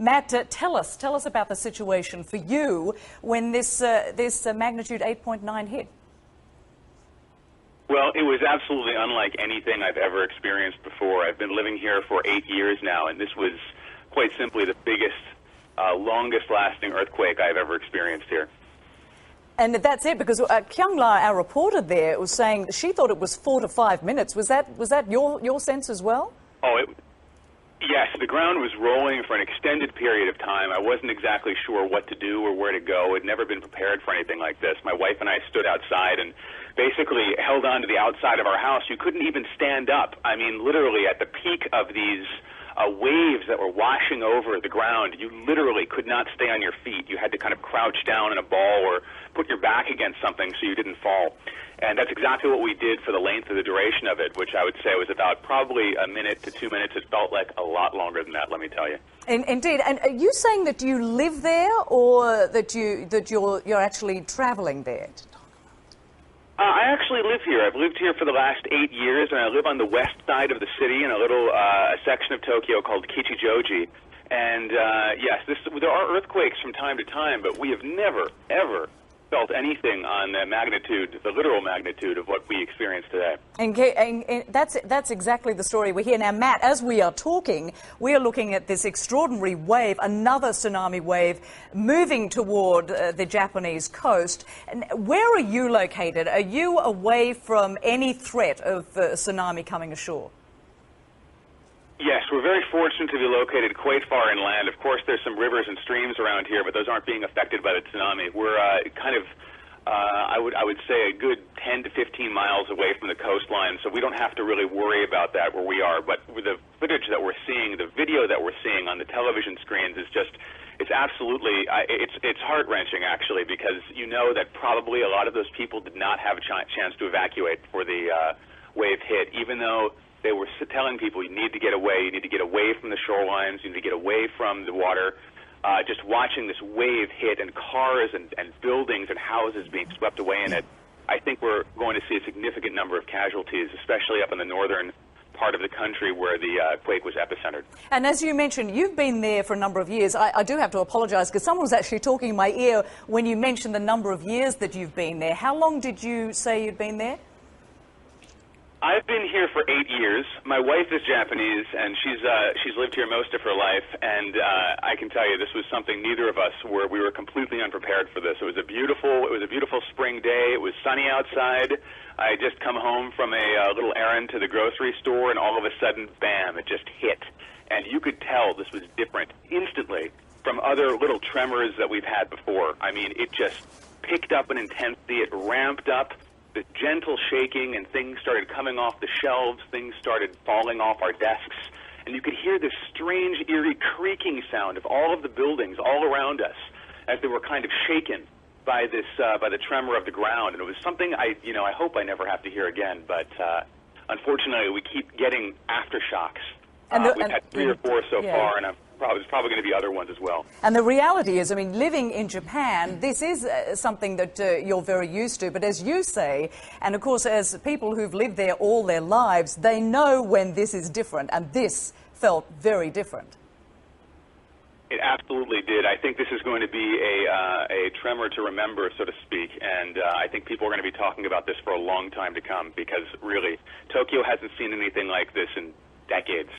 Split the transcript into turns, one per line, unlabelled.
Matt, tell us about the situation for you when this magnitude 8.9 hit.
Well, it was absolutely unlike anything I've ever experienced before. I've been living here for 8 years now, and this was quite simply the biggest, longest-lasting earthquake I've ever experienced here.
And that's it, because Kyung La, our reporter there, was saying she thought it was 4 to 5 minutes. Was that your sense as well?
Oh, yes. The ground was rolling for an extended period of time. I wasn't exactly sure what to do or where to go. I'd never been prepared for anything like this. My wife and I stood outside and basically held on to the outside of our house. You couldn't even stand up. I mean, literally at the peak of these waves that were washing over the ground, you literally could not stay on your feet. You had to kind of crouch down in a ball or put your back against something so you didn't fall. And that's exactly what we did for the length of the duration of it, which I would say was about probably a minute to 2 minutes. It felt like a lot longer than that, let me tell you.
Indeed. And are you saying that you live there, or that you're actually traveling there?
I actually live here. I've lived here for the last 8 years, and I live on the west side of the city in a little section of Tokyo called Kichijoji. And yes, there are earthquakes from time to time, but we have never, ever felt anything on the magnitude, the literal magnitude of what we experience today.
And that's exactly the story we hear. Now, Matt, as we are talking, we are looking at this extraordinary wave, another tsunami wave, moving toward the Japanese coast. And where are you located? Are you away from any threat of tsunami coming ashore?
Yes, we're very fortunate to be located quite far inland. Of course, there's some rivers and streams around here, but those aren't being affected by the tsunami. We're kind of, I would say, a good 10 to 15 miles away from the coastline, so we don't have to really worry about that where we are. But with the footage that we're seeing, the video that we're seeing on the television screens is just, it's absolutely, it's heart-wrenching, actually, because you know that probably a lot of those people did not have a chance to evacuate before the wave hit, even though they were telling people you need to get away from the shorelines, you need to get away from the water. Just watching this wave hit and cars and buildings and houses being swept away in it, I think we're going to see a significant number of casualties, especially up in the northern part of the country where the quake was epicentered.
And as you mentioned, you've been there for a number of years. I do have to apologise because someone was actually talking in my ear when you mentioned the number of years that you've been there. How long did you say you'd been there?
I've been here for 8 years. My wife is Japanese, and she's lived here most of her life. And I can tell you, this was something neither of us we were completely unprepared for this. It was a beautiful spring day. It was sunny outside. I had just come home from a little errand to the grocery store, and all of a sudden, bam! It just hit, and you could tell this was different instantly from other little tremors that we've had before. I mean, it just picked up in intensity. It ramped up. The gentle shaking, and things started coming off the shelves, things started falling off our desks, and you could hear this strange, eerie creaking sound of all of the buildings all around us as they were kind of shaken by this, by the tremor of the ground. And it was something I hope I never have to hear again, but unfortunately we keep getting aftershocks. We've had 3 or 4 so far, and there's probably going to be other ones as well.
And the reality is, I mean, living in Japan, this is something that you're very used to. But as you say, and of course, as people who've lived there all their lives, they know when this is different, and this felt very different.
It absolutely did. I think this is going to be a tremor to remember, so to speak, and I think people are going to be talking about this for a long time to come, because really, Tokyo hasn't seen anything like this in decades.